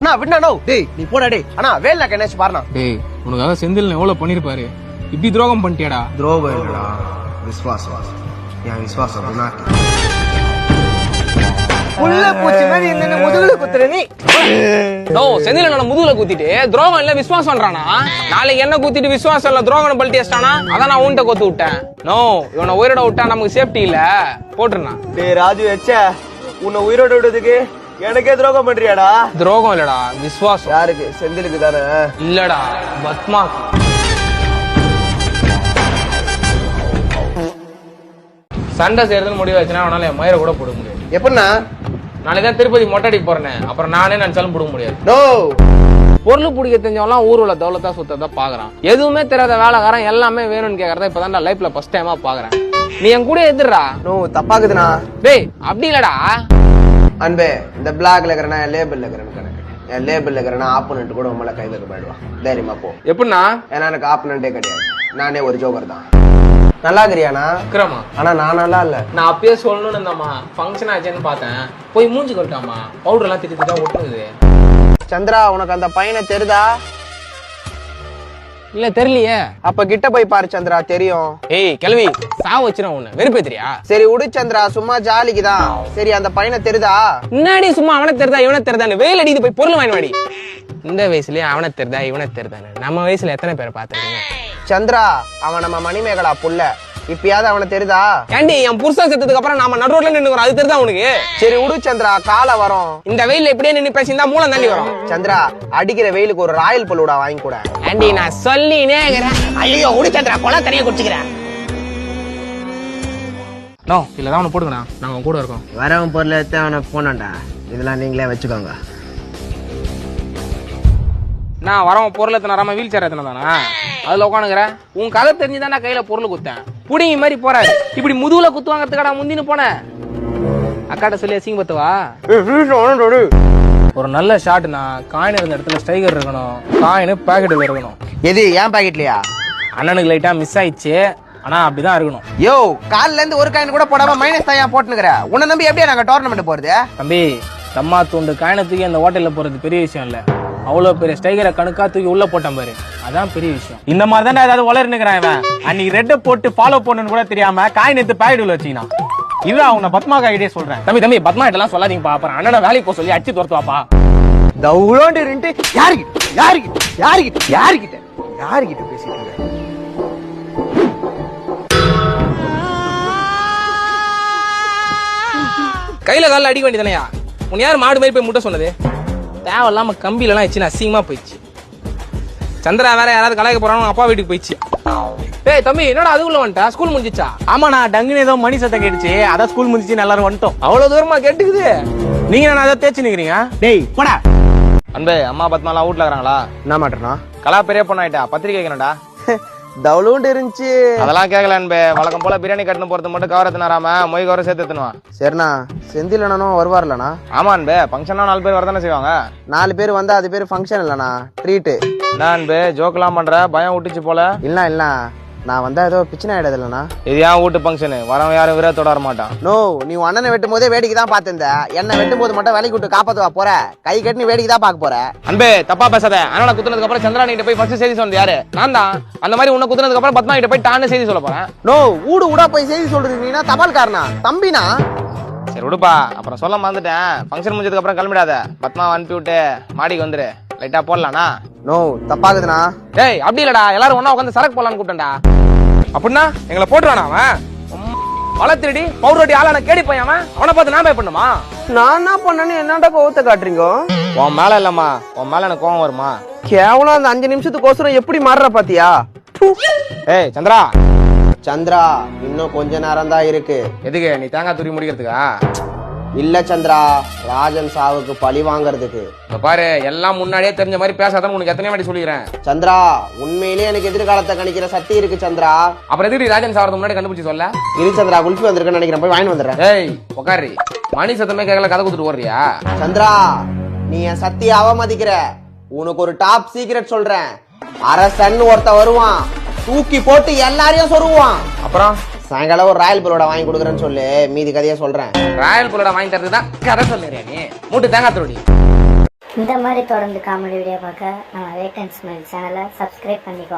அண்ணா விண்ணா டேய் நீ போடா டேய். அண்ணா வேலை கணேஷ் பாருண்ணா. டேய் உனக்காக செந்தில் எவ்வளவு பண்ணிருப்பாரு, இப்படி துரோகம் பண்ணிட்டியாடா. துரோகம் இல்லடா, விசுவாசம். என் விசுவாசம் புள்ள பூச்சி மாதிரி இந்த முதுகுல குத்துற நீ. நோ செந்தில் என்ன முதுகுல குத்திட்டு துரோகம் இல்ல விசுவாசம்ன்றானா. நாளைக்கு என்ன குத்திட்டு விசுவாசம் இல்ல துரோகம் பல்ட்டியஸ்டானா. அதான் நான் உன்கிட்ட கொத்து விட்டேன். நோ இவனை உயிரோட விட்டா நமக்கு சேஃப்டி இல்ல, போட்டுருனா. டேய் ராஜு எச்ச உன்னை உயிரோட விடுறதுக்கு எனக்கே துரோகம் பண்றியாடா. துரோகம் இல்லடா விசுவாசம். யாருக்கு? செந்திலுக்கு தானே? இல்லடா பத்மாக்கு. சண்டை செய்யறதுன்னு முடிவு வச்சுனா அவனால என் மயிரை கூட போட முடியாது. எப்படின்னா நாளைக்கு தான் திருப்பதி மொட்டடிக்கு போறேன். அப்புறம் நானே நினைச்சாலும் போட முடியாது. நோ பொருள் பிடிக்க தெரிஞ்சவெல்லாம் ஊருல தௌலத்தா சுத்ததான் பாக்குறான். எதுவுமே தெரியாத வேலைக்காரன் எல்லாமே வேணும்னு கேக்குறத இப்பதான் லைஃப்ல ஃபர்ஸ்ட் டைமா பாக்குறேன். நீ என் கூட எதிர்றா. நோ தப்பாக்குதுண்ணா. டேய் அப்படி இல்லடா அன்பே, இந்த பிளாக்ல இருக்கிறனா என் லேபிள்ல இருக்கிறேன்னு கணக்கு. என் லேபிள்ல இருக்கிறனா ஆப்போனன்ட் கூட உங்களை கை வைக்க போயிடுவான். தைரியமா போ. எப்படின்னா? ஏன்னா எனக்கு ஆப்போனன்ட்டே கிடையாது, நானே ஒரு ஜோக்கர் தான். நல்லா இருக்கிறியாண்ணா? விக்ரமா ஆனா நான் நல்லா இல்ல. நான் அப்பயே சொல்லணும்னு இருந்தம்மா, ஃபங்க்ஷன் ஆச்சுன்னு பார்த்தேன். போய் மூஞ்சி கொட்டாமா, பவுடர் எல்லாம் திட்டு திட்டா ஒட்டுது. சந்திரா உனக்கு அந்த பையனை தெரியுதா? இல்ல தெரியலையே. அப்ப கிட்ட போய் பாரு சந்திரா, தெரியும். ஏய் கிளவி சாவ வச்சிரும் உன்னை, வெறுப்பேத்திரியா? சரி விடு சந்திரா, சும்மா ஜாலிக்குதான். சரி அந்த பையனை தெரியுதா? முன்னாடி சும்மா அவனை தெரிதா இவனை தெரிதான்னு வெயில் அடிக்குது, போய் பொருள் வாங்கி வாடி. இந்த வயசுலயே அவனை தெரிதா இவனை தெரிதான்னு நம்ம வயசுல எத்தனை பேரை பார்த்திருக்கீங்க? சந்திரா அவன் நம்ம மணிமேகலா புள்ள, இப்பயாவது அவனை தெரியுதா? ஏண்டி என் புருஷன் செத்ததுக்கு அப்புறம் நாம நடுரோட்ல நின்னுறோம், அது தெரியுதா உனக்கு? சரி விடு சந்திரா, காலை வரும். இந்த வெயில்ல இப்படியே நின்னு பேசியிருந்தா மூலம் தாண்டி வரும். சந்திரா அடிக்கிற வெயிலுக்கு ஒரு ராயல் பலூடா வாங்கி கூட. ஆண்டி நான் சொல்லினே இருக்கிறேன். ஐயோ விடு சந்திரா, கொலை தனியா குடிச்சுக்கிறேன். நோ இல்லதான் அவனை போடுங்கண்ணா, நாங்க கூட இருக்கோம். வரவன் பொருள் எடுத்து அவனை போனான்டா, இதெல்லாம் நீங்களே வச்சுக்கோங்க. நான் வரவன் பொருள் எத்தனை வராம வீல் சேர் எத்தனை தானா அதுல உட்காந்துக்கிறேன். உன் கதை தெரிஞ்சுதான் நான் கையில பொருள் குத்தேன். புடிங்க மாதிரி போறாரு, இப்படி முதுகுல குத்து வாங்கறதுக்கடா முந்தின்னு போனேன். அக்காட்ட சொல்லி அசிங்க பத்துவா. ஒரு நல்ல ஷாட்னா காயின் இருந்த இடத்துல ஸ்ட்ரைக்கர் இருக்கணும், காயின் பாக்கெட்டுல இருக்கணும். எது ஏன் பாக்கெட்லயா? அண்ணனுக்கு லைட்டா மிஸ் ஆயிடுச்சு, ஆனா அப்படிதான் இருக்கணும். யோ கால்ல இருந்து ஒரு காயின் கூட போடாம மைனஸ் தான் போட்டுனுக்குற. உன்னை நம்பி எப்படியா நாங்க டோர்னமெண்ட் போறது? தம்பி தம்மா தூண்டு காயினை தூக்கி அந்த ஹோட்டல்ல போறது பெரிய விஷயம் இல்ல. அவ்வளவு பெரிய ஸ்டைகரை கணக்கா தூக்கி உள்ள போட்டான் பாரு, அதான் பெரிய விஷயம். இந்த மாதிரி தானே ஏதாவது வளர்னுக்கிறான் இவன். அன்னைக்கு ரெட்டை போட்டு ஃபாலோ பண்ணணும்னு கூட தெரியாம காயின் எடுத்து பாக்கெட் வச்சீங்கன்னா இதுதான் அவனை பத்மா ஐடியா சொல்றேன். தம்பி பத்மா இதெல்லாம் சொல்லாதீங்க பாப்பா, அண்ணனை வேலைக்கு போக சொல்லி அடிச்சு துரத்துவாப்பா. தவுளோண்டு இருந்துட்டு யாருக்கிட்ட பேசிட்டு கையில கால அடிக்க வேண்டியதானையா? உன் யார் மாடு மாதிரி போய் முட்டை சொன்னது? தேவையில்லாம கம்பியிலாம் வச்சு அசிங்கமா போயிடுச்சு. சந்திரா வேற யாராவது கலாய்க்க போறாங்க, அப்பா வீட்டுக்கு போயிடுச்சு. ஏய் தம்பி என்னடா அதுக்குள்ள வந்துட்டா? ஸ்கூல் முடிஞ்சிச்சா? ஆமாண்ணா, டங்குன்னு ஏதோ மணி சத்தம் கேட்டுச்சு, அதான் ஸ்கூல் முடிஞ்சிச்சு எல்லாரும் வந்துட்டோம். அவ்வளவு தூரமா கேட்டுக்குது. நீங்க நான் அதை தேய்ச்சி நிக்கிறீங்க. டேய் போடா. அன்பே அம்மா பத்மாலாம் வீட்டுல இருக்கிறாங்களா? என்ன மாட்டேனா? கலா பெரிய பொண்ணாயிட்டா, பத்திரிக்கை வைக்கணும்டா. தவுளோண்டு இருந்துச்சு. அதெல்லாம் கேட்கல அன்பே, வழக்கம் போல பிரியாணி கட்டணும் போறது மட்டும் கவர் எத்தனாராம மொய் கவரை சேர்த்து எத்தனுவா. சரிண்ணா, செந்தில் அண்ணனும் வருவார்லண்ணா? ஆமா அன்பே, ஃபங்க்ஷனா 4 பேர் வரதானே செய்வாங்க. 4 பேர் வந்தா அது பேரு ஃபங்க்ஷன் இல்லண்ணா, ட்ரீட். என்ன அன்பே ஜோக்கெல்லாம் பண்ற, பயம் விட்டுச்சு போல. இல்ல நான் வந்தா ஏதோ பிரச்சனை ஆயிடுது இல்லண்ணா. இது ஏன் வீட்டு ஃபங்க்ஷனு, வரவன் யாரும் விரத்தோட வர மாட்டான். நோ நீ அண்ணனை வெட்டும் போதே வேடிக்கை தான் பார்த்திருந்த, என்ன வெட்டும் போது மட்டும் வேலைக்கு விட்டு காப்பாத்துவா போற, கை கட்டி நீ வேடிக்கை தான் பார்க்க போற. அன்பே தப்பா பேசாத. அண்ணா குத்துனதுக்கு அப்புறம் சந்திரா கிட்ட போய் ஃபர்ஸ்ட் செய்தி சொன்னது யாரு? நான் தான். அந்த மாதிரி உன்னை குத்துனதுக்கு அப்புறம் பத்மா கிட்ட போய் டான்னு செய்தி சொல்ல போறேன். நோ ஊடா போய் செய்தி சொல்றீங்கன்னா தபால்காரனா தம்பினா? சரி விடுப்பா, அப்புறம் சொல்ல மறந்துட்டேன். ஃபங்க்ஷன் முடிஞ்சதுக்கு அப்புறம் கிளம்பிடாத, பத்மா அனுப்பி விட்டு மாடிக்கு வந்துரு, லைட்டா போடலாம்னா. நோ தப்பாகுதுண்ணா. டேய் அப்படி இல்லடா, எல்லாரும் ஒண்ணா உட்காந்து சரக்கு போடலான்னு கூப்பிட்டேன்டா. அப்படின்னா எங்களை போட்டுறானா அவன்? வளர்த்துடி பவுரோட்டி ஆளான கேடி போய் அவனை பார்த்து நான் பயப்படணுமா? நான் என்ன பண்ணேன்னு என்னடா கோவத்தை காட்டுறீங்க? உன் மேல இல்லம்மா, உன் மேல எனக்கு கோவம் வருமா? கேவலம் அந்த 5 நிமிஷத்துக்கோசரம் எப்படி மாறுற பாத்தியா? ஏய் சந்திரா. சந்திரா இன்னும் கொஞ்ச நேரம் தான் இருக்கு. எதுக்கு? நீ தேங்காய் துரி முடிக்கிறதுக்கா? இல்ல சந்திரா, ராஜன் சாவுக்கு பழி வாங்கறதுக்கு. பாரு எல்லாம் முன்னாடியே தெரிஞ்ச மாதிரி பேசாதான் உனக்கு எத்தனை வாட்டி சொல்லிக்கிறேன். சந்திரா உண்மையிலேயே எனக்கு எதிர்காலத்தை கணிக்கிற சக்தி இருக்கு சந்திரா. அப்புறம் எதுக்கு ராஜன் சாவறதுக்கு முன்னாடி கண்டுபிடிச்சு சொல்ல? இரு சந்திரா, குல்ஃபி வந்திருக்கேன்னு நினைக்கிறேன், போய் வாங்கி வந்துடுறேன். ஏய் உக்காரி, மணி சத்தமே கேட்கல, கதை குடுத்துட்டு ஓடுறியா? சந்திரா நீ என் சக்தியை அவமதிக்கிற. உனக்கு ஒரு டாப் சீக்ரெட் சொல்றேன். அரசன் ஒருத்த வருவான், தூக்கி போட்டு எல்லாரையும் சொருவான். அப்புறம் சாயங்காலம் ஒரு ராயல் பலோட வாங்கி கொடுக்குறேன்னு சொல்லு, மீதி கதையை சொல்றேன். ராயல் பலோட வாங்கி தரதுதான் கதை சொல்லுறியா நீ? மூட்டு தேங்காய் துருடி. இந்த மாதிரி தொடர்ந்து காமெடி வீடியோ பார்க்க நம்ம வேட் அண்ட் ஸ்மைல் சேனலை சப்ஸ்கிரைப் பண்ணிக்கோ.